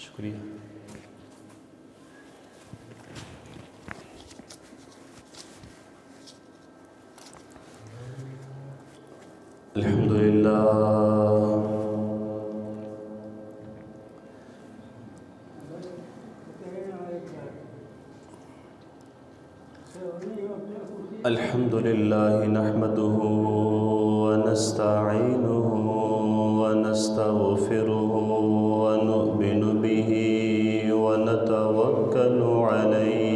شکریہ. الحمدللہ الحمدللہ نحمده ونستعینه ونستغفره ونؤمن به ونتوکل علیہ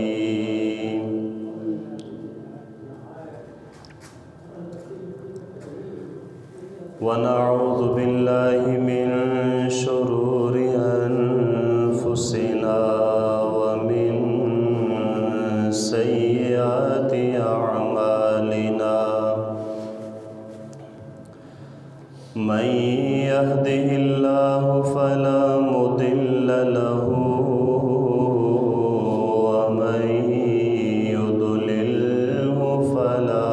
ونعوذ باللہ من شرور انفسنا ومن سیئات اعمالنا من يهده الله فلا مضل له ومن يضلله فلا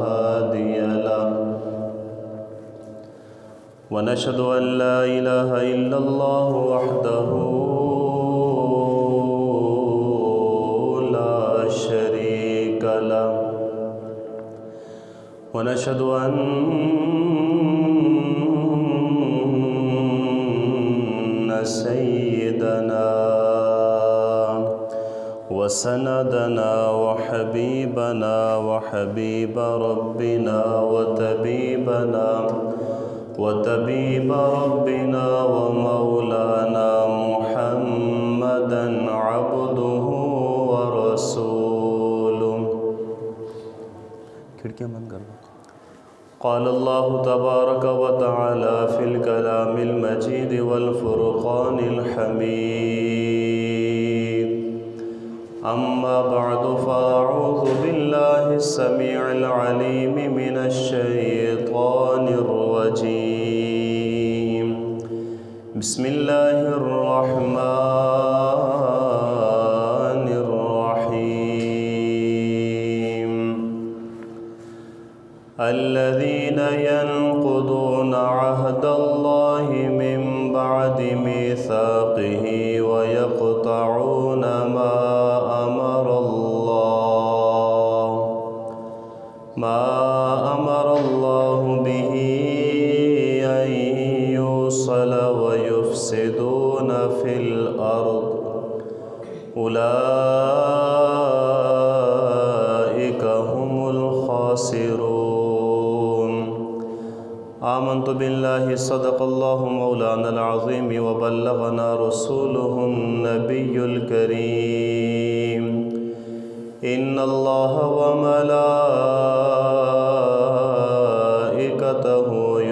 هادي له ونشهد أن لا إله إلا الله وحده لا شريك له ونشهد أن سيدنا وسندنا وحبيبنا وحبيب ربنا وطبيب ربنا ومولانا محمدا عبده ورسوله. کھڑکیاں بند کر دو. قال الله تبارك وتعالى في الكلام المجيد والفرقان الحميد. أما بعد فأعوذ بالله السميع العليم من الشيطان الرجيم. بسم الله الرحمن الرحيم. الذين ينقضون عهد الله من بعد ميثاقه ويقطعون ما أمر الله به أن يوصل ويفسدون في الأرض أولئك هم الخاسرون. آمنت بالله صدق الله مولانا العظيم وبلغنا رسوله النبي الكريم. إن الله وملائكته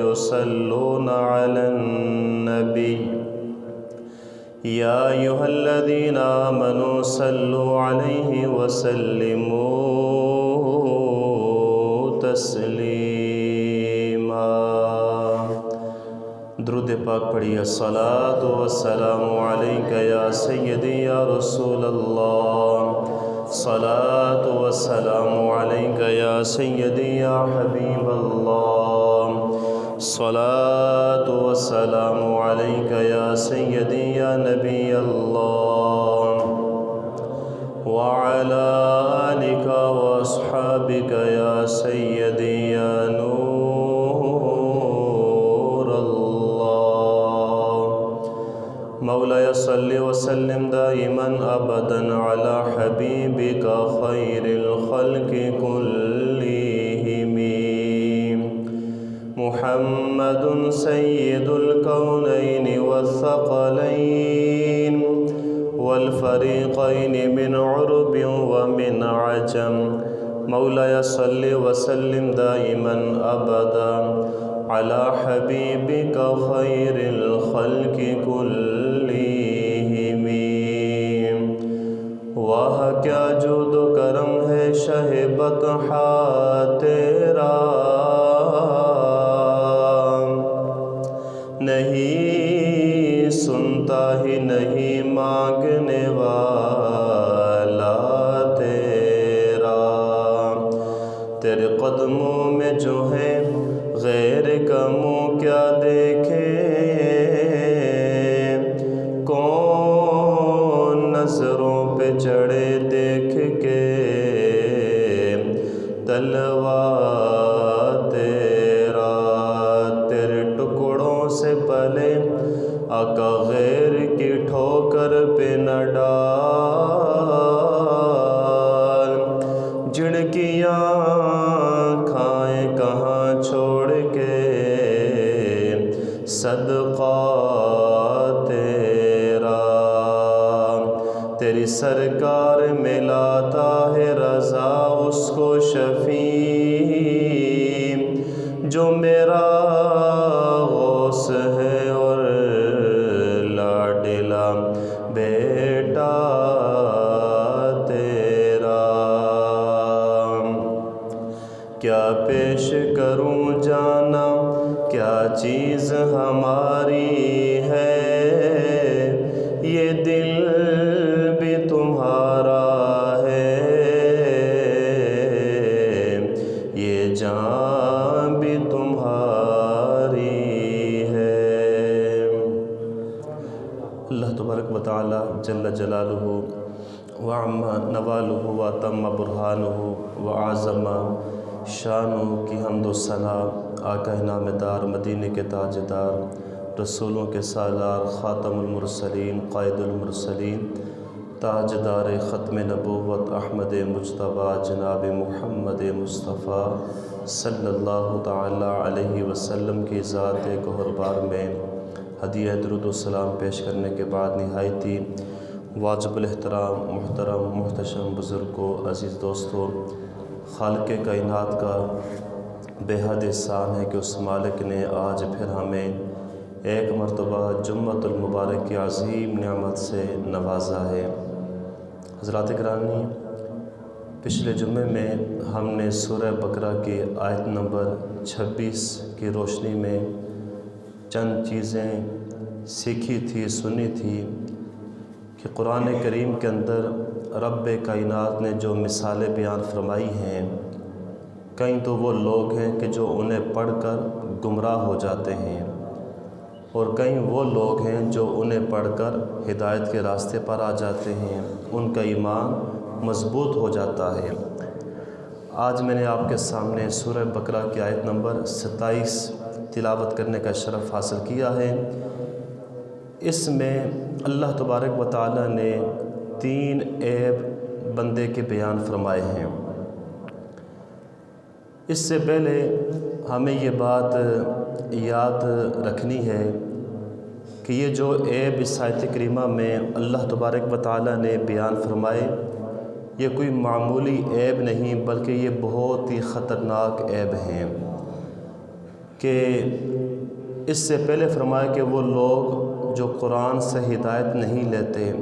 يصلون على النبي يا أيها الذين آمنوا صلوا عليه وسلموا تسليما. درود پاک پڑھیے. الصلاة والسلام علیک یا سیدی یا رسول اللہ. الصلاة والسلام علیک یا سیدی یا حبیب اللہ. الصلاة والسلام علیک یا سیدی یا نبی اللہ. وعلى آلك وأصحابك يا سيدي يا نور الله. مولاي صل وسلم دائما أبدا على حبيبك خير الخلق كلهم محمد سيد الكونين والثقلين والفريقين من عرب ومن عجم. مولاي صل وسلم دائما أبدا على حبيبك خير الخلق كلهم. واہ کیا جود و کرم ہے شہ بطحا تیرا، نہیں سنتا ہی نہیں مانگنے والا تیرا. تیرے قدم قدموں میں جو ہے غیر کا منہ کیا دیکھے، کون نظروں پہ چڑھے دیکھ کے تلوا تیرا، تیرے ٹکڑوں سے پلے آقا غیر کی ٹھوکر پہ نہ ڈال، جھڑکیاں کھائیں کہاں چھوڑ کے صدقہ تیرا، تیری سرکار میں لاتا ہے رضا اس کو شفیع جو میرا غوث ہے اور لاڈلا بیٹا تیرا، کیا پیش کروں جانا کیا چیز ہماری ہے، یہ دل بھی تمہارا ہے، یہ جان بھی تمہاری ہے۔ اللہ تبارک و تعالی جل جلالہ وعم نوالہ واتم برہانہ وعظم شانہ کی حمد و ثنا آقا نامدار، مدینے کے تاجدار، رسولوں کے سالار، خاتم المرسلین، قائد المرسلین، تاجدار ختم نبوت، احمد مجتبیٰ جناب محمد مصطفیٰ صلی اللہ تعالی علیہ وسلم کی ذات گہربار میں ہدیہ درود و سلام پیش کرنے کے بعد نہایت ہی واجب الاحترام محترم محتشم بزرگوں، عزیز دوستوں، خالق کائنات کا بے حد احسان ہے کہ اس مالک نے آج پھر ہمیں ایک مرتبہ جمعۃ المبارک کی عظیم نعمت سے نوازا ہے۔ حضرات گرامی، پچھلے جمعے میں ہم نے سورہ بقرہ کی آیت نمبر 26 کی روشنی میں چند چیزیں سیکھی تھی، سنی تھی کہ قرآن کریم کے اندر رب کائنات نے جو مثالیں بیان فرمائی ہیں، کئی تو وہ لوگ ہیں کہ جو انہیں پڑھ کر گمراہ ہو جاتے ہیں، اور کئی وہ لوگ ہیں جو انہیں پڑھ کر ہدایت کے راستے پر آ جاتے ہیں، ان کا ایمان مضبوط ہو جاتا ہے۔ آج میں نے آپ کے سامنے سورہ بقرہ کی آیت نمبر 27 تلاوت کرنے کا شرف حاصل کیا ہے۔ اس میں اللہ تبارک و تعالی نے 3 عیب بندے کے بیان فرمائے ہیں۔ اس سے پہلے ہمیں یہ بات یاد رکھنی ہے کہ یہ جو عیب اس آیت کریمہ میں اللہ تبارک و تعالی نے بیان فرمائے، یہ کوئی معمولی عیب نہیں بلکہ یہ بہت ہی خطرناک عیب ہیں، کہ اس سے پہلے فرمایا کہ وہ لوگ جو قرآن سے ہدایت نہیں لیتے،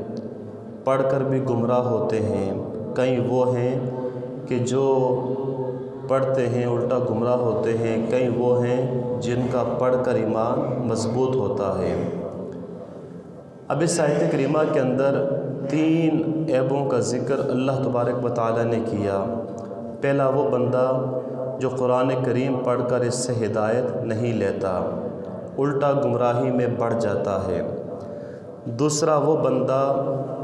پڑھ کر بھی گمراہ ہوتے ہیں، کئی وہ ہیں کہ جو پڑھتے ہیں الٹا گمراہ ہوتے ہیں، کئی وہ ہیں جن کا پڑھ کر ایمان مضبوط ہوتا ہے۔ اب اس آیت کریمہ کے اندر 3 عیبوں کا ذکر اللہ تبارک و تعالی نے کیا۔ پہلا وہ بندہ جو قرآن کریم پڑھ کر اس سے ہدایت نہیں لیتا، الٹا گمراہی میں بڑھ جاتا ہے۔ دوسرا وہ بندہ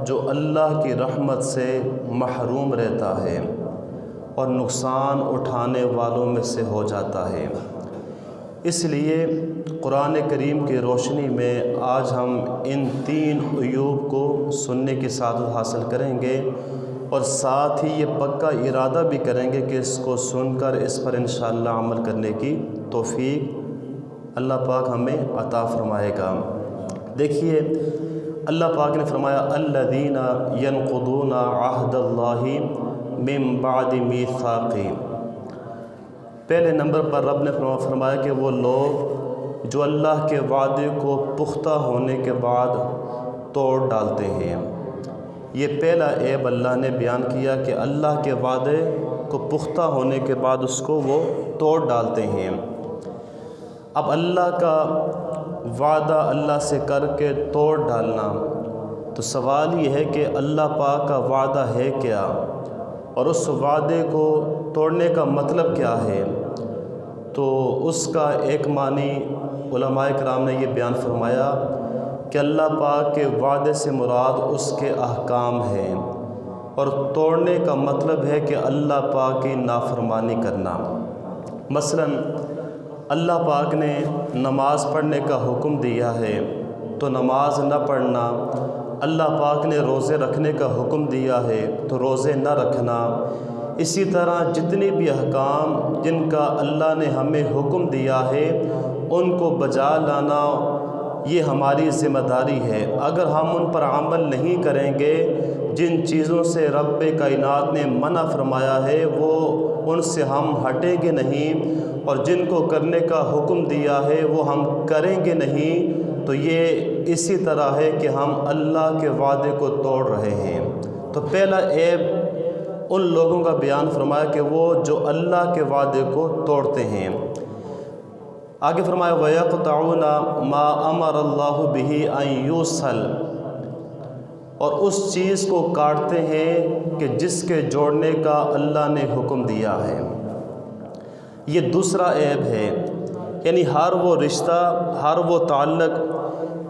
جو اللہ کی رحمت سے محروم رہتا ہے اور نقصان اٹھانے والوں میں سے ہو جاتا ہے۔ اس لیے قرآن کریم کی روشنی میں آج ہم ان 3 عیوب کو سننے کی سعادت حاصل کریں گے، اور ساتھ ہی یہ پکا ارادہ بھی کریں گے کہ اس کو سن کر اس پر انشاءاللہ عمل کرنے کی توفیق اللہ پاک ہمیں عطا فرمائے گا۔ دیکھیے اللہ پاک نے فرمایا الذین ینقضون عہد اللہ من بعد میثاقہ۔ پہلے نمبر پر رب نے فرمایا کہ وہ لوگ جو اللہ کے وعدے کو پختہ ہونے کے بعد توڑ ڈالتے ہیں۔ یہ پہلا عیب اللہ نے بیان کیا کہ اللہ کے وعدے کو پختہ ہونے کے بعد اس کو وہ توڑ ڈالتے ہیں۔ اب اللہ کا وعدہ اللہ سے کر کے توڑ ڈالنا، تو سوال یہ ہے کہ اللہ پاک کا وعدہ ہے کیا، اور اس وعدے کو توڑنے کا مطلب کیا ہے؟ تو اس کا ایک معنی علماء کرام نے یہ بیان فرمایا کہ اللہ پاک کے وعدے سے مراد اس کے احکام ہیں، اور توڑنے کا مطلب ہے کہ اللہ پاک کی نافرمانی کرنا۔ مثلا اللہ پاک نے نماز پڑھنے کا حکم دیا ہے تو نماز نہ پڑھنا، اللہ پاک نے روزے رکھنے کا حکم دیا ہے تو روزے نہ رکھنا، اسی طرح جتنی بھی احکام جن کا اللہ نے ہمیں حکم دیا ہے ان کو بجا لانا یہ ہماری ذمہ داری ہے۔ اگر ہم ان پر عمل نہیں کریں گے، جن چیزوں سے رب کائنات نے منع فرمایا ہے وہ ان سے ہم ہٹیں گے نہیں، اور جن کو کرنے کا حکم دیا ہے وہ ہم کریں گے نہیں، تو یہ اسی طرح ہے کہ ہم اللہ کے وعدے کو توڑ رہے ہیں۔ تو پہلا عیب ان لوگوں کا بیان فرمایا کہ وہ جو اللہ کے وعدے کو توڑتے ہیں۔ آگے فرمایا وَيَقْطَعُونَ مَا أَمَرَ اللَّهُ بِهِ أَن يُوصَلَ، اور اس چیز کو کاٹتے ہیں کہ جس کے جوڑنے کا اللہ نے حکم دیا ہے۔ یہ دوسرا عیب ہے، یعنی ہر وہ رشتہ، ہر وہ تعلق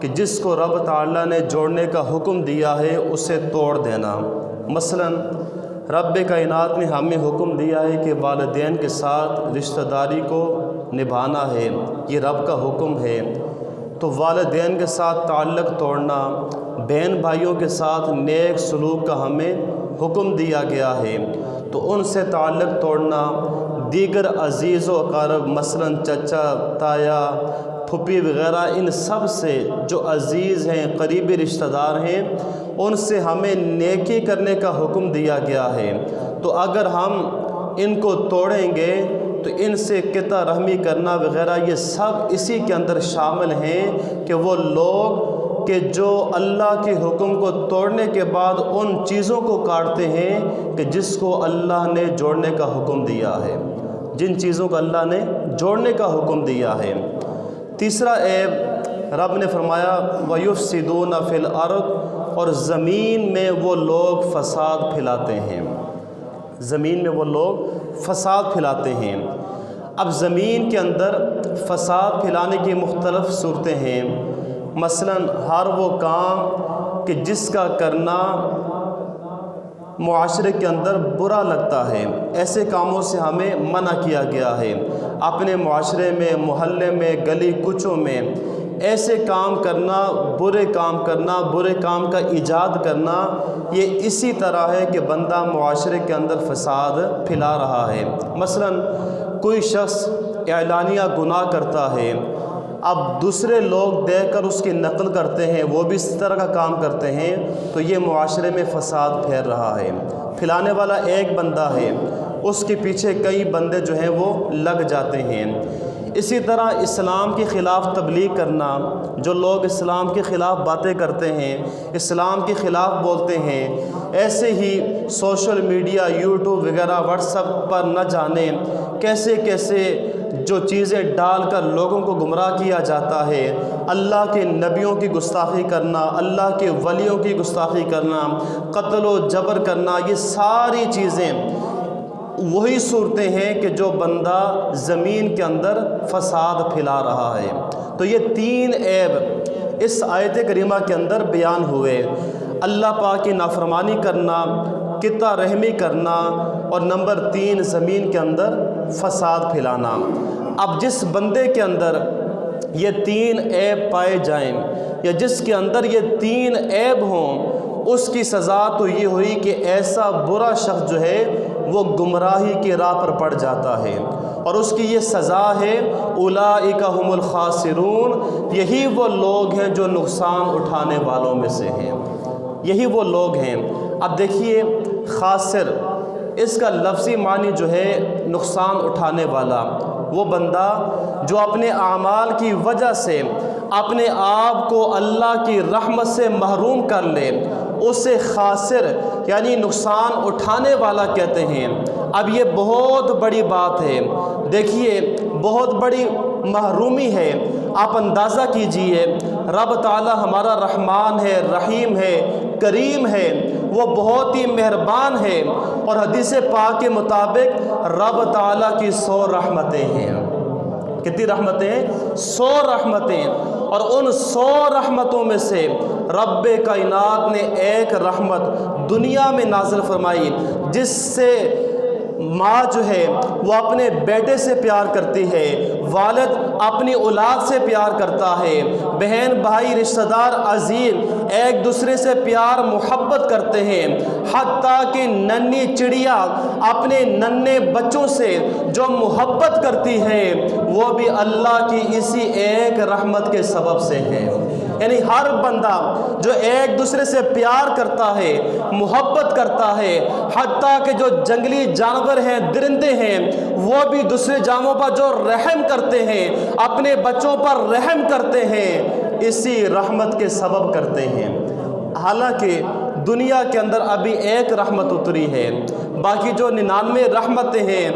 کہ جس کو رب تعالیٰ نے جوڑنے کا حکم دیا ہے اسے توڑ دینا۔ مثلا رب کائنات نے ہمیں حکم دیا ہے کہ والدین کے ساتھ رشتہ داری کو نبھانا ہے، یہ رب کا حکم ہے، تو والدین کے ساتھ تعلق توڑنا، بہن بھائیوں کے ساتھ نیک سلوک کا ہمیں حکم دیا گیا ہے، تو ان سے تعلق توڑنا، دیگر عزیز و اقارب مثلا چچا، تایا، پھپھی وغیرہ ان سب سے جو عزیز ہیں، قریبی رشتہ دار ہیں، ان سے ہمیں نیکی کرنے کا حکم دیا گیا ہے۔ تو اگر ہم ان کو توڑیں گے تو ان سے قطع رحمی کرنا وغیرہ یہ سب اسی کے اندر شامل ہیں کہ وہ لوگ کہ جو اللہ کے حکم کو توڑنے کے بعد ان چیزوں کو کاٹتے ہیں کہ جس کو اللہ نے جوڑنے کا حکم دیا ہے، جن چیزوں کو اللہ نے جوڑنے کا حکم دیا ہے۔ تیسرا عیب رب نے فرمایا وَيُفْسِدُونَ فِي الْأَرْضِ، اور زمین میں وہ لوگ فساد پھیلاتے ہیں، زمین میں وہ لوگ فساد پھیلاتے ہیں۔ اب زمین کے اندر فساد پھیلانے کی مختلف صورتیں ہیں، مثلا ہر وہ کام کہ جس کا کرنا معاشرے کے اندر برا لگتا ہے، ایسے کاموں سے ہمیں منع کیا گیا ہے۔ اپنے معاشرے میں، محلے میں، گلی کوچوں میں ایسے کام کرنا، برے کام کا ایجاد کرنا، یہ اسی طرح ہے کہ بندہ معاشرے کے اندر فساد پھیلا رہا ہے۔ مثلا کوئی شخص اعلانیہ گناہ کرتا ہے، اب دوسرے لوگ دیکھ کر اس کی نقل کرتے ہیں، وہ بھی اس طرح کا کام کرتے ہیں، تو یہ معاشرے میں فساد پھیل رہا ہے۔ پھیلانے والا ایک بندہ ہے، اس کے پیچھے کئی بندے جو ہیں وہ لگ جاتے ہیں۔ اسی طرح اسلام کے خلاف تبلیغ کرنا، جو لوگ اسلام کے خلاف باتیں کرتے ہیں، اسلام کے خلاف بولتے ہیں، ایسے ہی سوشل میڈیا، یوٹیوب وغیرہ، واٹس ایپ پر نہ جانے کیسے کیسے جو چیزیں ڈال کر لوگوں کو گمراہ کیا جاتا ہے، اللہ کے نبیوں کی گستاخی کرنا، اللہ کے ولیوں کی گستاخی کرنا، قتل و جبر کرنا، یہ ساری چیزیں وہی صورتیں ہیں کہ جو بندہ زمین کے اندر فساد پھیلا رہا ہے۔ تو یہ تین عیب اس آیت کریمہ کے اندر بیان ہوئے، اللہ پاک کی نافرمانی کرنا، قطع رحمی کرنا، اور نمبر 3 زمین کے اندر فساد پھیلانا۔ اب جس بندے کے اندر یہ 3 عیب پائے جائیں، یا جس کے اندر یہ 3 عیب ہوں، اس کی سزا تو یہ ہوئی کہ ایسا برا شخص جو ہے وہ گمراہی کی راہ پر پڑ جاتا ہے، اور اس کی یہ سزا ہے اولئک ھم الخاسرون، یہی وہ لوگ ہیں جو نقصان اٹھانے والوں میں سے ہیں، یہی وہ لوگ ہیں۔ اب دیکھیے خاسر، اس کا لفظی معنی جو ہے نقصان اٹھانے والا، وہ بندہ جو اپنے اعمال کی وجہ سے اپنے آپ کو اللہ کی رحمت سے محروم کر لے، اسے خاسر یعنی نقصان اٹھانے والا کہتے ہیں۔ اب یہ بہت بڑی بات ہے، دیکھیے بہت بڑی محرومی ہے۔ آپ اندازہ کیجئے، رب تعالی ہمارا رحمان ہے، رحیم ہے، کریم ہے، وہ بہت ہی مہربان ہے، اور حدیث پاک کے مطابق رب تعالیٰ کی 100 رحمتیں ہیں۔ کتنی رحمتیں ہیں؟ 100 رحمتیں۔ اور ان 100 رحمتوں میں سے رب کائنات نے ایک رحمت دنیا میں نازل فرمائی، جس سے ماں جو ہے وہ اپنے بیٹے سے پیار کرتی ہے، والد اپنی اولاد سے پیار کرتا ہے، بہن بھائی رشتہ دار عزیز ایک دوسرے سے پیار محبت کرتے ہیں، حتیٰ کہ ننھی چڑیا اپنے ننھے بچوں سے جو محبت کرتی ہے وہ بھی اللہ کی اسی ایک رحمت کے سبب سے ہے۔ یعنی ہر بندہ جو ایک دوسرے سے پیار کرتا ہے، محبت کرتا ہے، حتیٰ کہ جو جنگلی جانور ہیں، درندے ہیں، وہ بھی دوسرے جانوروں پر جو رحم کرتے ہیں، اپنے بچوں پر رحم کرتے ہیں، اسی رحمت کے سبب کرتے ہیں۔ حالانکہ دنیا کے اندر ابھی ایک رحمت اتری ہے، باقی جو 99 رحمتیں ہیں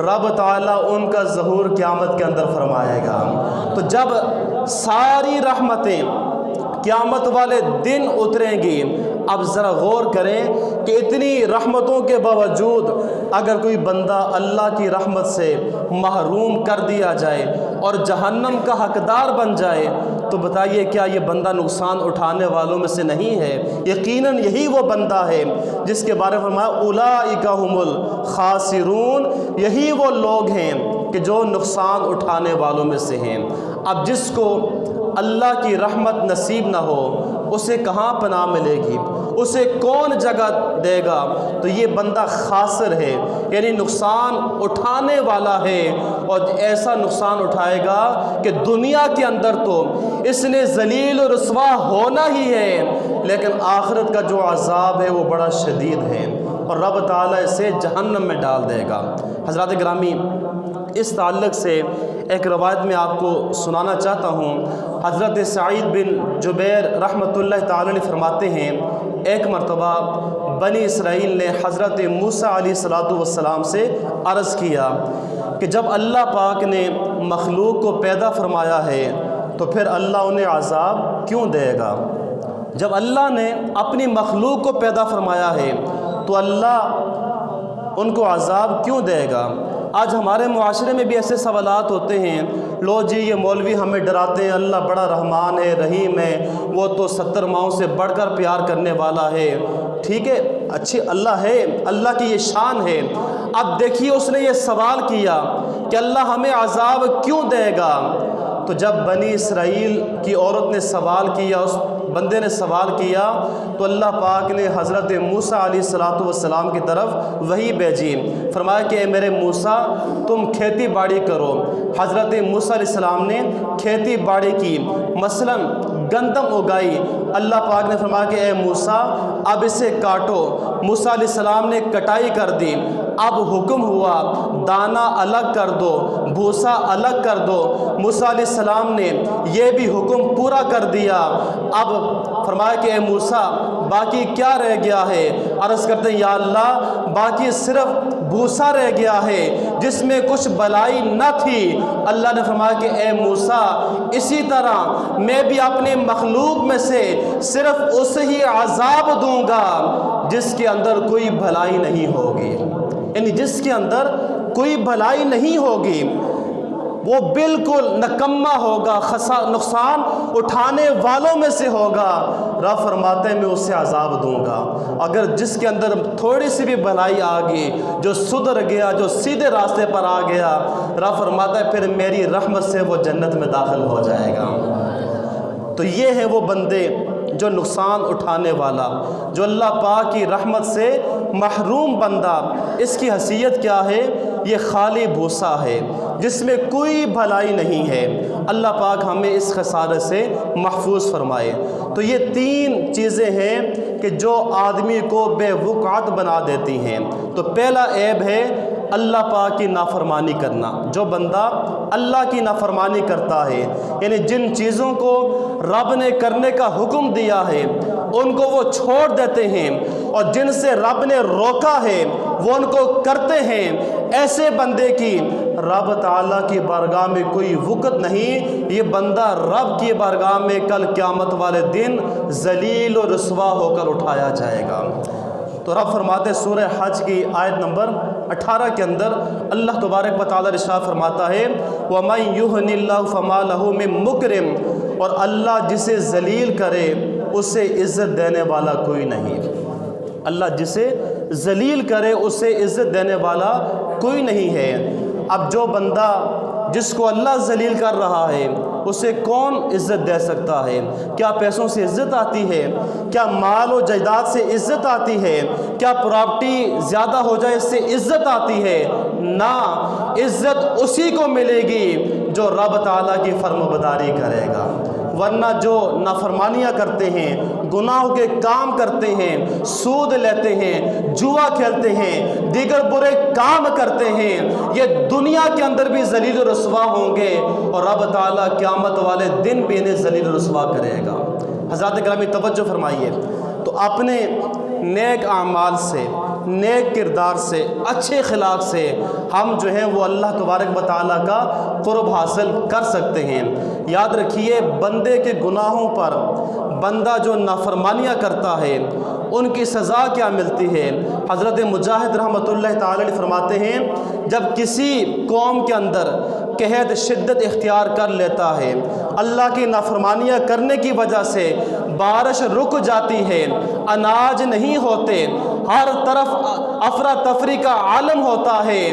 رب تعالیٰ ان کا ظہور قیامت کے اندر فرمائے گا۔ تو جب ساری رحمتیں قیامت والے دن اتریں گی، اب ذرا غور کریں کہ اتنی رحمتوں کے باوجود اگر کوئی بندہ اللہ کی رحمت سے محروم کر دیا جائے اور جہنم کا حقدار بن جائے تو بتائیے کیا یہ بندہ نقصان اٹھانے والوں میں سے نہیں ہے؟ یقیناً یہی وہ بندہ ہے جس کے بارے میں فرمایا اولئک هم الخاسرون، یہی وہ لوگ ہیں کہ جو نقصان اٹھانے والوں میں سے ہیں۔ اب جس کو اللہ کی رحمت نصیب نہ ہو اسے کہاں پناہ ملے گی، اسے کون جگہ دے گا؟ تو یہ بندہ خاسر ہے، یعنی نقصان اٹھانے والا ہے، اور ایسا نقصان اٹھائے گا کہ دنیا کے اندر تو اس نے ذلیل و رسوا ہونا ہی ہے، لیکن آخرت کا جو عذاب ہے وہ بڑا شدید ہے، اور رب تعالیٰ اسے جہنم میں ڈال دے گا۔ حضرات گرامی، اس تعلق سے ایک روایت میں آپ کو سنانا چاہتا ہوں۔ حضرت سعید بن جبیر رحمۃ اللہ تعالی علیہ فرماتے ہیں، ایک مرتبہ بنی اسرائیل نے حضرت موسیٰ علیہ السلام سے عرض کیا کہ جب اللہ پاک نے مخلوق کو پیدا فرمایا ہے تو پھر اللہ انہیں عذاب کیوں دے گا؟ جب اللہ نے اپنی مخلوق کو پیدا فرمایا ہے تو اللہ ان کو عذاب کیوں دے گا؟ آج ہمارے معاشرے میں بھی ایسے سوالات ہوتے ہیں، لو جی یہ مولوی ہمیں ڈراتے ہیں اللہ بڑا رحمان ہے، رحیم ہے، وہ تو 70 ماؤں سے بڑھ کر پیار کرنے والا ہے۔ ٹھیک ہے، اچھی اللہ ہے، اللہ کی یہ شان ہے۔ اب دیکھیے اس نے یہ سوال کیا کہ اللہ ہمیں عذاب کیوں دے گا؟ تو جب بنی اسرائیل کی عورت نے سوال کیا، اس بندے نے سوال کیا، تو اللہ پاک نے حضرت موسیٰ علیہ السلام کی طرف وحی بھیجی، فرمایا کہ اے میرے موسیٰ تم کھیتی باڑی کرو۔ حضرت موسیٰ علیہ السلام نے کھیتی باڑی کی، مثلا گندم اگائی۔ اللہ پاک نے فرمایا کہ اے موسیٰ اب اسے کاٹو۔ موسیٰ علیہ السلام نے کٹائی کر دی۔ اب حکم ہوا دانہ الگ کر دو، بھوسا الگ کر دو۔ موسیٰ علیہ السلام نے یہ بھی حکم پورا کر دیا۔ اب فرمایا کہ اے موسیٰ باقی کیا رہ گیا ہے؟ عرض کرتے ہیں یا اللہ باقی صرف بھوسا رہ گیا ہے جس میں کچھ بلائی نہ تھی۔ اللہ نے فرمایا کہ اے موسیٰ اسی طرح میں بھی اپنے مخلوق میں سے صرف اسے ہی عذاب دوں گا جس کے اندر کوئی بھلائی نہیں ہوگی، یعنی جس کے اندر کوئی بھلائی نہیں ہوگی، وہ بالکل نکما ہوگا، نقصان اٹھانے والوں میں سے ہوگا۔ رب فرماتے ہیں میں اسے عذاب دوں گا۔ اگر جس کے اندر تھوڑی سی بھی بھلائی آ گئی، جو سدھر گیا، جو سیدھے راستے پر آ گیا، رب فرماتا ہے پھر میری رحمت سے وہ جنت میں داخل ہو جائے گا۔ تو یہ ہے وہ بندے جو نقصان اٹھانے والا، جو اللہ پاک کی رحمت سے محروم بندہ، اس کی حیثیت کیا ہے؟ یہ خالی بھوسا ہے جس میں کوئی بھلائی نہیں ہے۔ اللہ پاک ہمیں اس خسارے سے محفوظ فرمائے۔ تو یہ 3 چیزیں ہیں کہ جو آدمی کو بے وقعت بنا دیتی ہیں۔ تو پہلا عیب ہے اللہ پاک کی نافرمانی کرنا۔ جو بندہ اللہ کی نافرمانی کرتا ہے، یعنی جن چیزوں کو رب نے کرنے کا حکم دیا ہے ان کو وہ چھوڑ دیتے ہیں، اور جن سے رب نے روکا ہے وہ ان کو کرتے ہیں، ایسے بندے کی رب تعالیٰ کی بارگاہ میں کوئی وقت نہیں۔ یہ بندہ رب کی بارگاہ میں کل قیامت والے دن ذلیل و رسوا ہو کر اٹھایا جائے گا۔ تو رب فرماتے سورہ حج کی آیت نمبر 18 کے اندر اللہ تبارک و تعالیٰ ارشاد فرماتا ہے وَمَن يُهْنِ اللَّهُ فَمَا لَهُ مِن مُكْرِمٍ، اور اللہ جسے ذلیل کرے اسے عزت دینے والا کوئی نہیں۔ اللہ جسے ذلیل کرے اسے عزت دینے والا کوئی نہیں ہے۔ اب جو بندہ جس کو اللہ ذلیل کر رہا ہے اسے کون عزت دے سکتا ہے؟ کیا پیسوں سے عزت آتی ہے؟ کیا مال و جائیداد سے عزت آتی ہے؟ کیا پراپرٹی زیادہ ہو جائے اس سے عزت آتی ہے؟ نہ، عزت اسی کو ملے گی جو رب تعالیٰ کی فرمانبرداری کرے گا، ورنہ جو نافرمانیاں کرتے ہیں، گناہوں کے کام کرتے ہیں، سود لیتے ہیں، جوا کھیلتے ہیں، دیگر برے کام کرتے ہیں، یہ دنیا کے اندر بھی ذلیل و رسوا ہوں گے اور رب تعالیٰ قیامت والے دن بھی انہیں ذلیل و رسوا کرے گا۔ حضرات گرامی توجہ فرمائیے، تو اپنے نیک اعمال سے، نیک کردار سے، اچھے اخلاق سے ہم جو ہیں وہ اللہ تبارک و تعالیٰ کا قرب حاصل کر سکتے ہیں۔ یاد رکھیے، بندے کے گناہوں پر بندہ جو نافرمانیاں کرتا ہے ان کی سزا کیا ملتی ہے؟ حضرت مجاہد رحمۃ اللہ تعالی علیہ فرماتے ہیں جب کسی قوم کے اندر قحط شدت اختیار کر لیتا ہے، اللہ کی نافرمانیاں کرنے کی وجہ سے بارش رک جاتی ہے، اناج نہیں ہوتے، ہر طرف افراتفری کا عالم ہوتا ہے،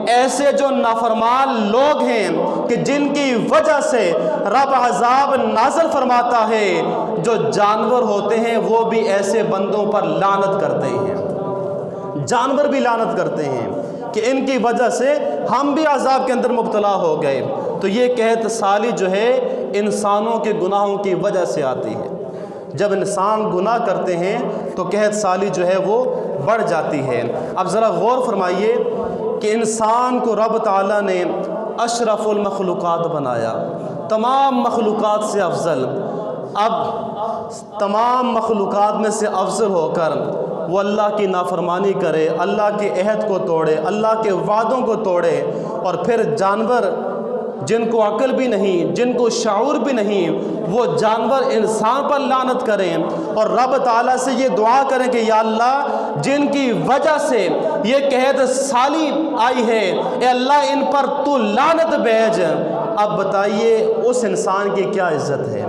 ایسے جو نافرمان لوگ ہیں کہ جن کی وجہ سے رب عذاب نازل فرماتا ہے، جو جانور ہوتے ہیں وہ بھی ایسے بندوں پر لعنت کرتے ہیں، جانور بھی لعنت کرتے ہیں کہ ان کی وجہ سے ہم بھی عذاب کے اندر مبتلا ہو گئے۔ تو یہ قحط سالی جو ہے انسانوں کے گناہوں کی وجہ سے آتی ہے۔ جب انسان گناہ کرتے ہیں تو قحط سالی جو ہے وہ بڑھ جاتی ہے۔ اب ذرا غور فرمائیے کہ انسان کو رب تعالیٰ نے اشرف المخلوقات بنایا، تمام مخلوقات سے افضل۔ اب تمام مخلوقات میں سے افضل ہو کر وہ اللہ کی نافرمانی کرے، اللہ کے عہد کو توڑے، اللہ کے وعدوں کو توڑے، اور پھر جانور جن کو عقل بھی نہیں، جن کو شعور بھی نہیں، وہ جانور انسان پر لعنت کریں اور رب تعالیٰ سے یہ دعا کریں کہ یا اللہ جن کی وجہ سے یہ قحط سالی آئی ہے، اے اللہ ان پر تو لعنت بھیج۔ اب بتائیے اس انسان کی کیا عزت ہے،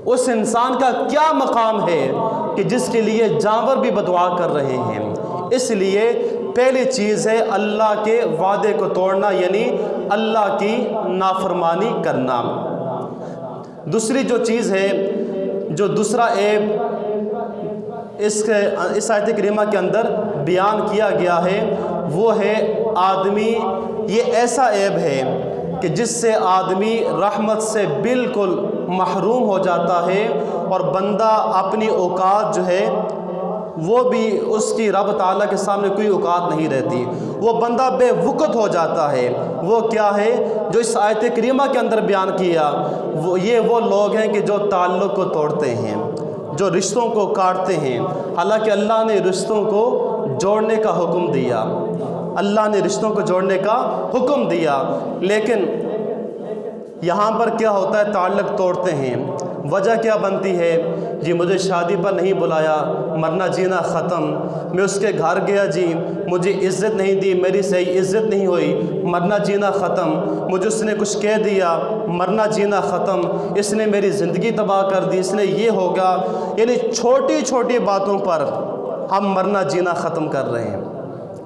اس انسان کا کیا مقام ہے کہ جس کے لیے جانور بھی بدعا کر رہے ہیں۔ اس لیے پہلی چیز ہے اللہ کے وعدے کو توڑنا، یعنی اللہ کی نافرمانی کرنا۔ دوسری جو چیز ہے، جو دوسرا عیب اس آیت کریمہ کے اندر بیان کیا گیا ہے، وہ ہے آدمی، یہ ایسا عیب ہے کہ جس سے آدمی رحمت سے بالکل محروم ہو جاتا ہے اور بندہ اپنی اوقات جو ہے وہ بھی اس کی رب تعالیٰ کے سامنے کوئی اوقات نہیں رہتی، وہ بندہ بے وقت ہو جاتا ہے۔ وہ کیا ہے جو اس آیت کریمہ کے اندر بیان کیا، وہ لوگ ہیں کہ جو تعلق کو توڑتے ہیں، جو رشتوں کو کاٹتے ہیں۔ حالانکہ اللہ نے رشتوں کو جوڑنے کا حکم دیا، اللہ نے رشتوں کو جوڑنے کا حکم دیا، لیکن یہاں پر کیا ہوتا ہے، تعلق توڑتے ہیں۔ وجہ کیا بنتی ہے؟ جی مجھے شادی پر نہیں بلایا، مرنا جینا ختم، میں اس کے گھر گیا، جی مجھے عزت نہیں دی، میری صحیح عزت نہیں ہوئی، مرنا جینا ختم، مجھے اس نے کچھ کہہ دیا، مرنا جینا ختم، اس نے میری زندگی تباہ کر دی، اس نے یہ ہوگا۔ یعنی چھوٹی چھوٹی باتوں پر ہم مرنا جینا ختم کر رہے ہیں۔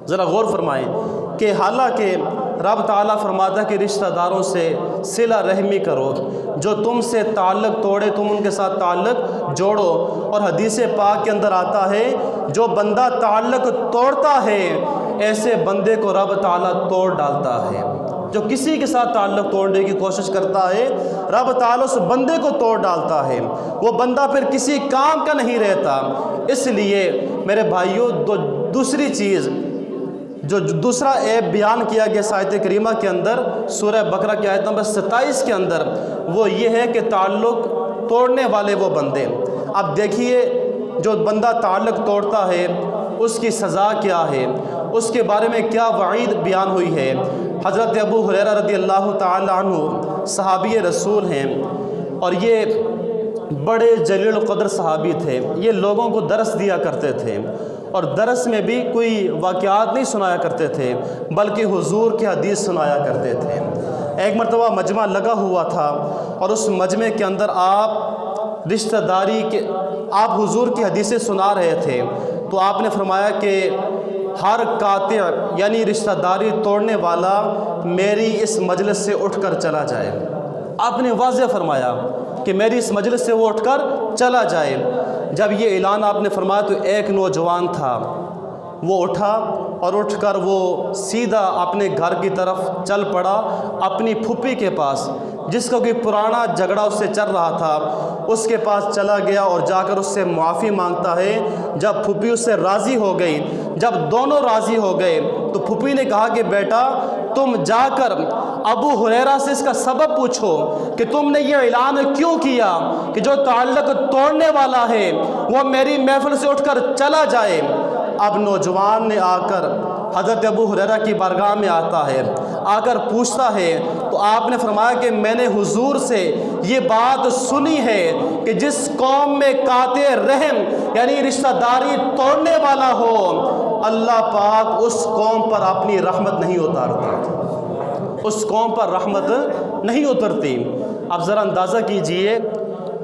ذرا غور فرمائیں کہ حالانکہ رب تعالیٰ فرماتا ہے کہ رشتہ داروں سے صلہ رحمی کرو، جو تم سے تعلق توڑے تم ان کے ساتھ تعلق جوڑو، اور حدیث پاک کے اندر آتا ہے جو بندہ تعلق توڑتا ہے ایسے بندے کو رب تعالیٰ توڑ ڈالتا ہے۔ جو کسی کے ساتھ تعلق توڑنے کی کوشش کرتا ہے رب تعالیٰ اس بندے کو توڑ ڈالتا ہے، وہ بندہ پھر کسی کام کا نہیں رہتا۔ اس لیے میرے بھائیوں، دوسری چیز جو دوسرا عیب بیان کیا گیا آیت کریمہ کے اندر، سورہ بقرہ کی آیت نمبر 27 کے اندر، وہ یہ ہے کہ تعلق توڑنے والے وہ بندے۔ اب دیکھیے جو بندہ تعلق توڑتا ہے اس کی سزا کیا ہے، اس کے بارے میں کیا وعید بیان ہوئی ہے۔ حضرت ابو ہریرہ رضی اللہ تعالی عنہ صحابی رسول ہیں، اور یہ بڑے جلیل القدر صحابی تھے، یہ لوگوں کو درس دیا کرتے تھے، اور درس میں بھی کوئی واقعات نہیں سنایا کرتے تھے بلکہ حضور کی حدیث سنایا کرتے تھے۔ ایک مرتبہ مجمع لگا ہوا تھا اور اس مجمع کے اندر آپ رشتہ داری کے آپ حضور کی حدیثیں سنا رہے تھے، تو آپ نے فرمایا کہ ہر قاطع یعنی رشتہ داری توڑنے والا میری اس مجلس سے اٹھ کر چلا جائے۔ آپ نے واضح فرمایا کہ میری اس مجلس سے وہ اٹھ کر چلا جائے۔ جب یہ اعلان آپ نے فرمایا تو ایک نوجوان تھا، وہ اٹھا اور اٹھ کر وہ سیدھا اپنے گھر کی طرف چل پڑا، اپنی پھوپھی کے پاس، جس کا کوئی پرانا جھگڑا اس سے چل رہا تھا، اس کے پاس چلا گیا اور جا کر اس سے معافی مانگتا ہے۔ جب پھوپھی اس سے راضی ہو گئی، جب دونوں راضی ہو گئے تو پھوپھی نے کہا کہ بیٹا تم جا کر ابو ہریرہ سے اس کا سبب پوچھو کہ تم نے یہ اعلان کیوں کیا کہ جو تعلق توڑنے والا ہے وہ میری محفل سے اٹھ کر چلا جائے۔ اب نوجوان نے آ کر حضرت ابو ہریرہ کی بارگاہ میں آتا ہے، آ کر پوچھتا ہے تو آپ نے فرمایا کہ میں نے حضور سے یہ بات سنی ہے کہ جس قوم میں قاطع رحم یعنی رشتہ داری توڑنے والا ہو، اللہ پاک اس قوم پر اپنی رحمت نہیں اتارتا، اس قوم پر رحمت نہیں اترتی۔ اب ذرا اندازہ کیجئے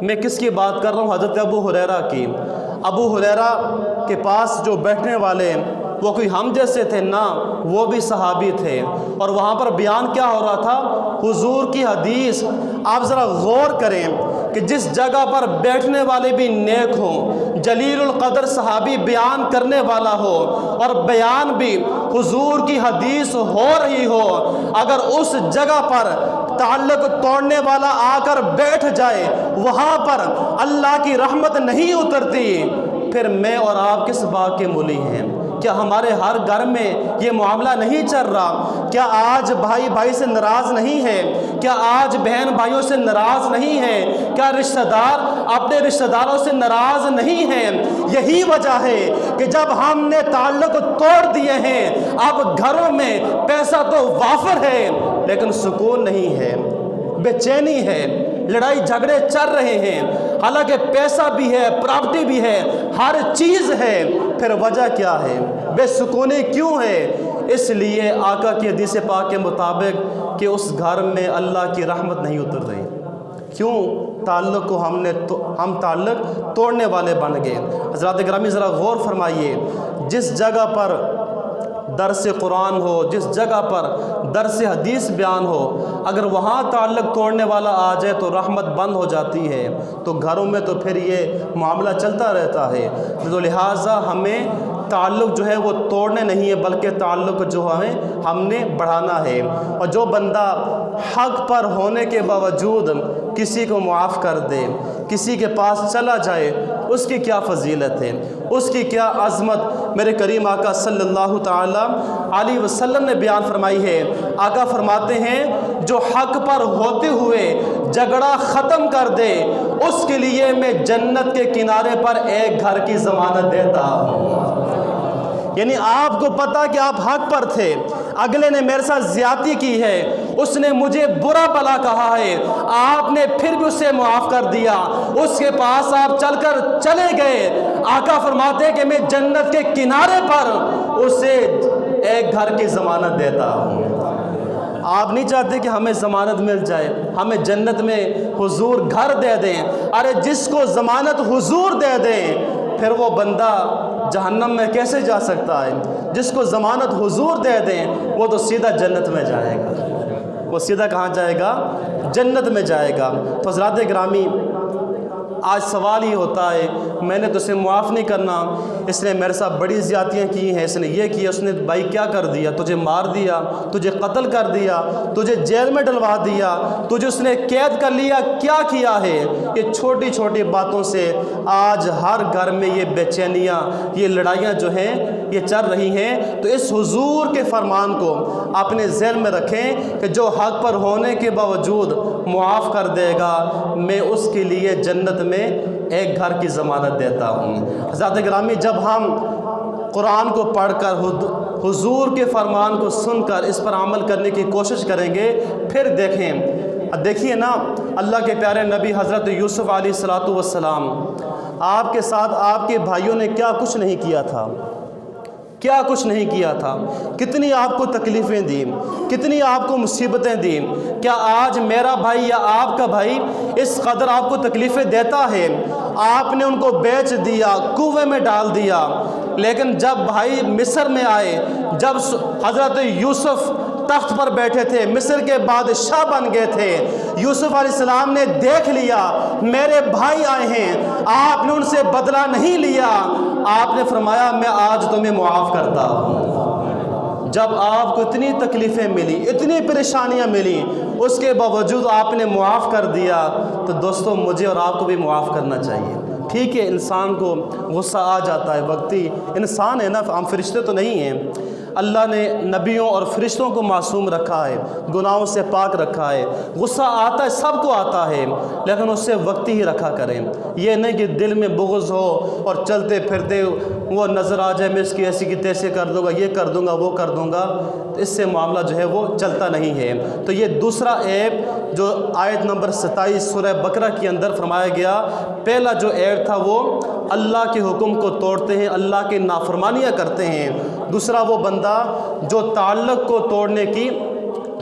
میں کس کی بات کر رہا ہوں، حضرت ابو ہریرہ کی۔ ابو ہریرہ کے پاس جو بیٹھنے والے وہ کوئی ہم جیسے تھے نہ، وہ بھی صحابی تھے، اور وہاں پر بیان کیا ہو رہا تھا؟ حضور کی حدیث۔ آپ ذرا غور کریں کہ جس جگہ پر بیٹھنے والے بھی نیک ہوں، جلیل القدر صحابی بیان کرنے والا ہو اور بیان بھی حضور کی حدیث ہو رہی ہو، اگر اس جگہ پر تعلق توڑنے والا آ کر بیٹھ جائے، وہاں پر اللہ کی رحمت نہیں اترتی، پھر میں اور آپ کس بات کے مولی ہیں؟ کیا ہمارے ہر گھر میں یہ معاملہ نہیں چل رہا؟ کیا آج بھائی بھائی سے ناراض نہیں ہے؟ کیا آج بہن بھائیوں سے ناراض نہیں ہے؟ کیا رشتہ دار اپنے رشتہ داروں سے ناراض نہیں ہیں؟ یہی وجہ ہے کہ جب ہم نے تعلق توڑ دیے ہیں، اب گھروں میں پیسہ تو وافر ہے لیکن سکون نہیں ہے، بے چینی ہے، لڑائی جھگڑے چل رہے ہیں، حالانکہ پیسہ بھی ہے، پراپرٹی بھی ہے، ہر چیز ہے، پھر وجہ کیا ہے؟ بے سکونی کیوں ہے؟ اس لیے آقا کی حدیث پاک کے مطابق کہ اس گھر میں اللہ کی رحمت نہیں اتر رہی۔ کیوں؟ تعلق کو ہم تعلق توڑنے والے بن گئے۔ حضرات گرامی ذرا غور فرمائیے، جس جگہ پر درس قرآن ہو، جس جگہ پر درس حدیث بیان ہو، اگر وہاں تعلق توڑنے والا آ جائے تو رحمت بند ہو جاتی ہے، تو گھروں میں تو پھر یہ معاملہ چلتا رہتا ہے۔ تو لہٰذا ہمیں تعلق جو ہے وہ توڑنے نہیں ہے بلکہ تعلق جو ہم نے بڑھانا ہے۔ اور جو بندہ حق پر ہونے کے باوجود کسی کو معاف کر دے، کسی کے پاس چلا جائے، اس کی کیا فضیلت ہے، اس کی کیا عظمت میرے کریم آقا صلی اللہ تعالیٰ علیہ وسلم نے بیان فرمائی ہے۔ آقا فرماتے ہیں جو حق پر ہوتے ہوئے جھگڑا ختم کر دے، اس کے لیے میں جنت کے کنارے پر ایک گھر کی ضمانت دیتا ہوں۔ یعنی آپ کو پتا کہ آپ حق پر تھے، اگلے نے میرے ساتھ زیادتی کی ہے، اس نے مجھے برا بھلا کہا ہے، آپ نے پھر بھی اسے معاف کر دیا، اس کے پاس آپ چل کر چلے گئے، آقا فرماتے کہ میں جنت کے کنارے پر اسے ایک گھر کی ضمانت دیتا ہوں۔ آپ نہیں چاہتے کہ ہمیں ضمانت مل جائے، ہمیں جنت میں حضور گھر دے دیں؟ ارے جس کو ضمانت حضور دے دیں پھر وہ بندہ جہنم میں کیسے جا سکتا ہے؟ جس کو ضمانت حضور دے دیں وہ تو سیدھا جنت میں جائے گا، وہ سیدھا کہاں جائے گا؟ جنت میں جائے گا۔ تو حضرات گرامی آج سوال یہ ہوتا ہے میں نے تو اسے معاف نہیں کرنا، اس نے میرے ساتھ بڑی زیادتیاں کی ہیں، اس نے یہ کیا، اس نے بھائی کیا کر دیا؟ تجھے مار دیا، تجھے قتل کر دیا، تجھے جیل میں ڈلوا دیا، تجھے اس نے قید کر لیا، کیا کیا ہے؟ یہ چھوٹی چھوٹی باتوں سے آج ہر گھر میں یہ بے چینیاں، یہ لڑائیاں جو ہیں یہ چل رہی ہیں۔ تو اس حضور کے فرمان کو اپنے ذہن میں رکھیں کہ جو حق پر ہونے کے باوجود معاف کر دے گا، میں اس کے لیے جنت میں ایک گھر کی ضمانت دیتا ہوں۔ حضرات گرامی جب ہم قرآن کو پڑھ کر حضور کے فرمان کو سن کر اس پر عمل کرنے کی کوشش کریں گے، پھر دیکھیے نا اللہ کے پیارے نبی حضرت یوسف علیہ الصلوۃ والسلام، آپ کے ساتھ آپ کے بھائیوں نے کیا کچھ نہیں کیا تھا، کیا کچھ نہیں کیا تھا، کتنی آپ کو تکلیفیں دیں، کتنی آپ کو مصیبتیں دیں۔ کیا آج میرا بھائی یا آپ کا بھائی اس قدر آپ کو تکلیفیں دیتا ہے؟ آپ نے ان کو بیچ دیا، کنویں میں ڈال دیا، لیکن جب بھائی مصر میں آئے، جب حضرت یوسف تخت پر بیٹھے تھے، مصر کے بادشاہ بن گئے تھے، یوسف علیہ السلام نے دیکھ لیا میرے بھائی آئے ہیں، آپ نے ان سے بدلہ نہیں لیا، آپ نے فرمایا میں آج تمہیں معاف کرتا ہوں۔ جب آپ کو اتنی تکلیفیں ملی، اتنی پریشانیاں ملی، اس کے باوجود آپ نے معاف کر دیا، تو دوستو مجھے اور آپ کو بھی معاف کرنا چاہیے۔ ٹھیک ہے، انسان کو غصہ آ جاتا ہے، وقتی انسان ہے نا، ہم فرشتے تو نہیں ہیں۔ اللہ نے نبیوں اور فرشتوں کو معصوم رکھا ہے، گناہوں سے پاک رکھا ہے۔ غصہ آتا ہے، سب کو آتا ہے، لیکن اس سے وقتی ہی رکھا کریں۔ یہ نہیں کہ دل میں بغض ہو اور چلتے پھرتے وہ نظر آ جائے میں اس کی ایسی کی تیسے کر دوں گا، یہ کر دوں گا، وہ کر دوں گا، تو اس سے معاملہ جو ہے وہ چلتا نہیں ہے۔ تو یہ دوسرا عیب جو آیت نمبر 27 سورہ بقرہ کے اندر فرمایا گیا، پہلا جو عیب تھا وہ اللہ کے حکم کو توڑتے ہیں، اللہ کی نافرمانیاں کرتے ہیں۔ دوسرا وہ بندہ جو تعلق کو توڑنے کی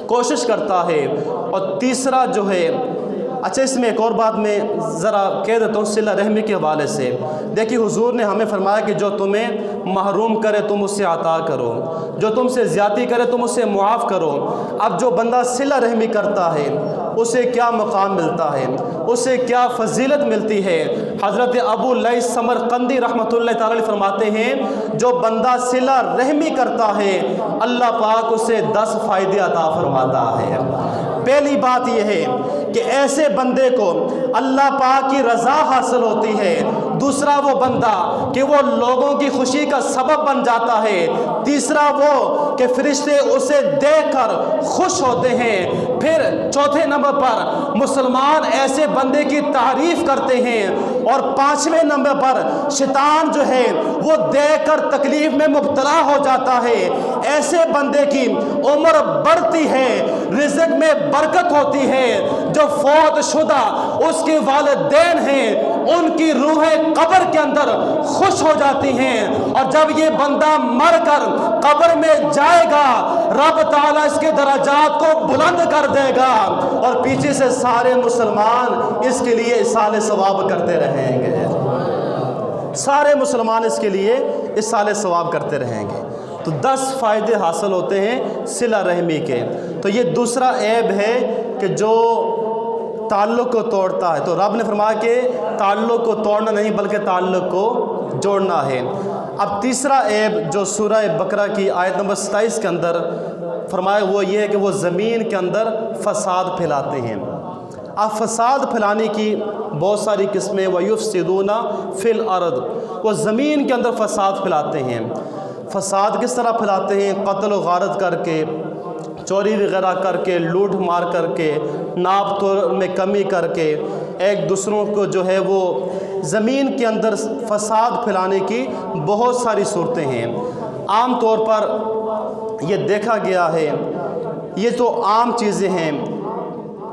کوشش کرتا ہے، اور تیسرا جو ہے، اچھا اس میں ایک اور بات میں ذرا کہہ دیتا ہوں صلہ رحمی کے حوالے سے۔ دیکھیے حضور نے ہمیں فرمایا کہ جو تمہیں محروم کرے تم اس سے عطا کرو، جو تم سے زیادتی کرے تم اس سے معاف کرو۔ اب جو بندہ صلہ رحمی کرتا ہے اسے کیا مقام ملتا ہے، اسے کیا فضیلت ملتی ہے؟ حضرت ابو لیث سمرقندی رحمۃ اللہ تعالی علیہ فرماتے ہیں جو بندہ صلہ رحمی کرتا ہے اللہ پاک اسے 10 فائدے عطا فرماتا ہے۔ پہلی بات یہ ہے کہ ایسے بندے کو اللہ پاک کی رضا حاصل ہوتی ہے۔ دوسرا وہ بندہ کہ وہ لوگوں کی خوشی کا سبب بن جاتا ہے۔ تیسرا وہ کہ فرشتے اسے دیکھ کر خوش ہوتے ہیں۔ پھر چوتھے نمبر پر مسلمان ایسے بندے کی تعریف کرتے ہیں، اور 5ویں نمبر پر شیطان جو ہے وہ دیکھ کر تکلیف میں مبتلا ہو جاتا ہے۔ ایسے بندے کی عمر بڑھتی ہے، رزق میں برکت ہوتی ہے۔ جو فوت شدہ اس کے والدین ہیں ان کی روحیں قبر کے اندر خوش ہو جاتی ہیں، اور جب یہ بندہ مر کر قبر میں جائے گا رب تعالیٰ اس کے درجات کو بلند کر دے گا، اور پیچھے سے سارے مسلمان اس کے لیے اصال ثواب کرتے رہیں گے، سارے مسلمان اس کے لیے اصال ثواب کرتے رہیں گے۔ تو 10 فائدے حاصل ہوتے ہیں صلہ رحمی کے۔ تو یہ دوسرا عیب ہے کہ جو تعلق کو توڑتا ہے، تو رب نے فرمایا کہ تعلق کو توڑنا نہیں بلکہ تعلق کو جوڑنا ہے۔ اب تیسرا عیب جو سورہ بقرہ کی آیت نمبر 27 کے اندر فرمایا وہ یہ ہے کہ وہ زمین کے اندر فساد پھیلاتے ہیں۔ اب فساد پھیلانے کی بہت ساری قسمیں، وَيُفْسِدُونَ فِي الْأَرْضِ، وہ زمین کے اندر فساد پھیلاتے ہیں۔ فساد کس طرح پھیلاتے ہیں؟ قتل و غارت کر کے، چوری وغیرہ کر کے، لوٹ مار کر کے، ناپ تول میں کمی کر کے، ایک دوسروں کو جو ہے وہ زمین کے اندر فساد پھیلانے کی بہت ساری صورتیں ہیں۔ عام طور پر یہ دیکھا گیا ہے، یہ تو عام چیزیں ہیں،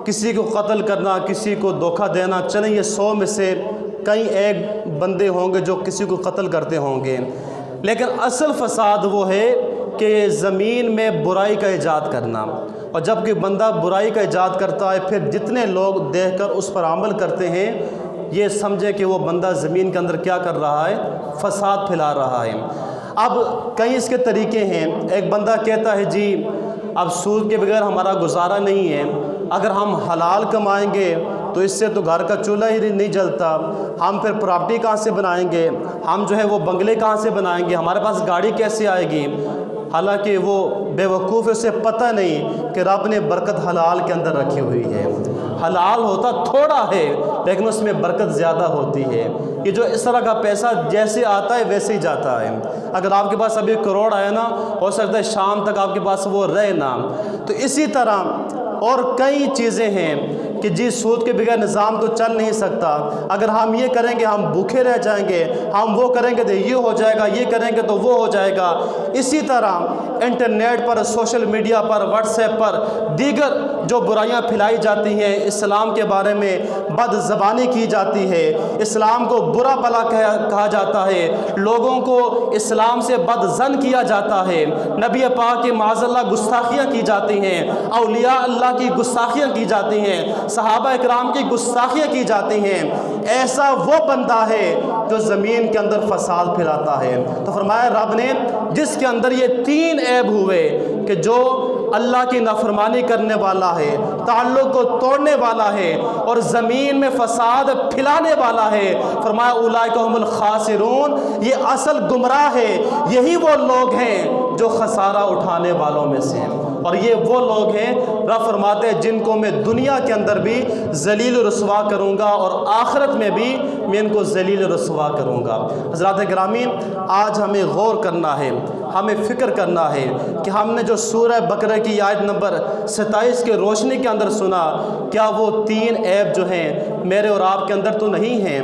کسی کو قتل کرنا، کسی کو دھوکہ دینا، چلیں یہ 100 میں سے کئی ایک بندے ہوں گے جو کسی کو قتل کرتے ہوں گے، لیکن اصل فساد وہ ہے کہ زمین میں برائی کا ایجاد کرنا، اور جب کہ بندہ برائی کا ایجاد کرتا ہے پھر جتنے لوگ دیکھ کر اس پر عمل کرتے ہیں یہ سمجھے کہ وہ بندہ زمین کے اندر کیا کر رہا ہے؟ فساد پھیلا رہا ہے۔ اب کئی اس کے طریقے ہیں، ایک بندہ کہتا ہے جی اب سود کے بغیر ہمارا گزارا نہیں ہے، اگر ہم حلال کمائیں گے تو اس سے تو گھر کا چولہا ہی نہیں جلتا، ہم پھر پراپرٹی کہاں سے بنائیں گے، ہم جو ہے وہ بنگلے کہاں سے بنائیں گے، ہمارے پاس گاڑی کیسے آئے گی؟ حالانکہ وہ بے وقوف ہے، اسے پتہ نہیں کہ رب نے برکت حلال کے اندر رکھی ہوئی ہے۔ حلال ہوتا تھوڑا ہے لیکن اس میں برکت زیادہ ہوتی ہے۔ یہ جو اس طرح کا پیسہ جیسے آتا ہے ویسے ہی جاتا ہے، اگر آپ کے پاس ابھی کروڑ آیا نا ہو سکتا ہے شام تک آپ کے پاس وہ رہے نا۔ تو اسی طرح اور کئی چیزیں ہیں کہ جی سود کے بغیر نظام تو چل نہیں سکتا، اگر ہم یہ کریں گے ہم بھوکے رہ جائیں گے، ہم وہ کریں گے تو یہ ہو جائے گا، یہ کریں گے تو وہ ہو جائے گا۔ اسی طرح انٹرنیٹ پر، سوشل میڈیا پر، واٹس ایپ پر، دیگر جو برائیاں پھیلائی جاتی ہیں، اسلام کے بارے میں بد زبانی کی جاتی ہے، اسلام کو برا بھلا کہا جاتا ہے، لوگوں کو اسلام سے بد ظن کیا جاتا ہے، نبی پاک کی معاذ اللہ گستاخیاں کی جاتی ہیں، اولیاء اللہ کی گستاخیاں کی جاتی ہیں، صحابہ اکرام کی گستاخیاں کی جاتی ہیں، ایسا وہ بندہ ہے جو زمین کے اندر فساد پھیلاتا ہے۔ تو فرمایا رب نے جس کے اندر یہ 3 عیب ہوئے کہ جو اللہ کی نافرمانی کرنے والا ہے، تعلق کو توڑنے والا ہے اور زمین میں فساد پھیلانے والا ہے، فرمایا اولئک هم الخاسرون، یہ اصل گمراہ ہے، یہی وہ لوگ ہیں جو خسارہ اٹھانے والوں میں سے ہیں، اور یہ وہ لوگ ہیں رب فرماتے ہیں جن کو میں دنیا کے اندر بھی ذلیل و رسوا کروں گا اور آخرت میں بھی میں ان کو ذلیل و رسوا کروں گا۔ حضرات گرامی، آج ہمیں غور کرنا ہے، ہمیں فکر کرنا ہے کہ ہم نے جو سورہ بقرہ کی آیت نمبر 27 کے روشنی کے اندر سنا، کیا وہ 3 عیب جو ہیں میرے اور آپ کے اندر تو نہیں ہیں؟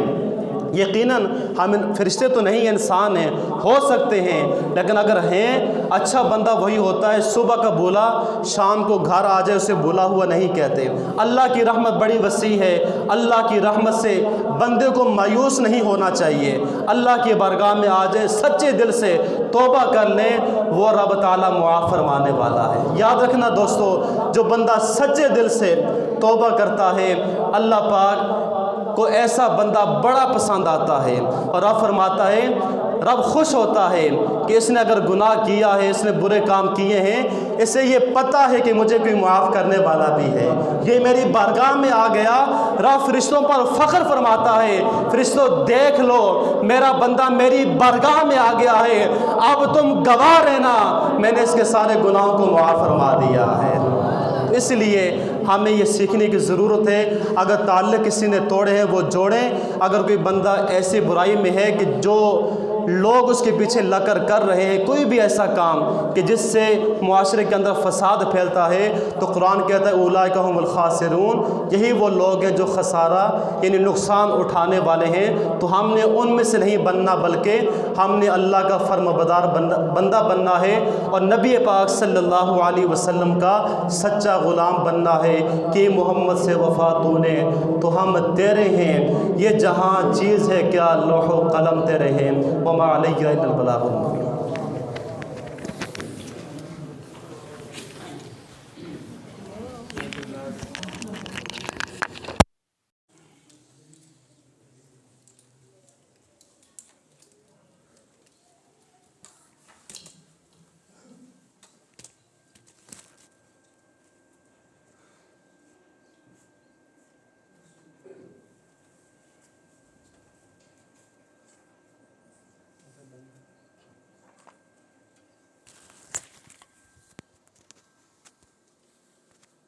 یقیناً ہم فرشتے تو نہیں، انسان ہیں، ہو سکتے ہیں، لیکن اگر ہیں اچھا بندہ وہی ہوتا ہے صبح کا بولا شام کو گھر آ جائے اسے بولا ہوا نہیں کہتے۔ اللہ کی رحمت بڑی وسیع ہے، اللہ کی رحمت سے بندے کو مایوس نہیں ہونا چاہیے، اللہ کی بارگاہ میں آ جائے، سچے دل سے توبہ کر لیں، وہ رب تعالیٰ معاف فرمانے والا ہے۔ یاد رکھنا دوستو، جو بندہ سچے دل سے توبہ کرتا ہے اللہ پاک کو ایسا بندہ بڑا پسند آتا ہے، اور رب فرماتا ہے، رب خوش ہوتا ہے کہ اس نے اگر گناہ کیا ہے، اس نے برے کام کیے ہیں، اسے یہ پتہ ہے کہ مجھے کوئی معاف کرنے والا بھی ہے، یہ میری بارگاہ میں آ گیا۔ رب فرشتوں پر فخر فرماتا ہے، فرشتوں دیکھ لو میرا بندہ میری بارگاہ میں آ گیا ہے، اب تم گواہ رہنا میں نے اس کے سارے گناہوں کو معاف فرما دیا ہے۔ اس لیے ہمیں یہ سیکھنے کی ضرورت ہے، اگر تعلق کسی نے توڑے ہیں وہ جوڑیں، اگر کوئی بندہ ایسی برائی میں ہے کہ جو لوگ اس کے پیچھے لگ کر رہے ہیں، کوئی بھی ایسا کام کہ جس سے معاشرے کے اندر فساد پھیلتا ہے، تو قرآن کہتا ہے اولئک هم الخاسرون، یہی وہ لوگ ہیں جو خسارہ یعنی نقصان اٹھانے والے ہیں۔ تو ہم نے ان میں سے نہیں بننا، بلکہ ہم نے اللہ کا فرم بردار بندہ بننا ہے، اور نبی پاک صلی اللہ علیہ وسلم کا سچا غلام بننا ہے کہ محمد سے وفا تو نے تو ہم تیرے ہیں، یہ جہاں چیز ہے کیا لوح و قلم تیرے ہیں، وما علیہ الا البلاغ المبین۔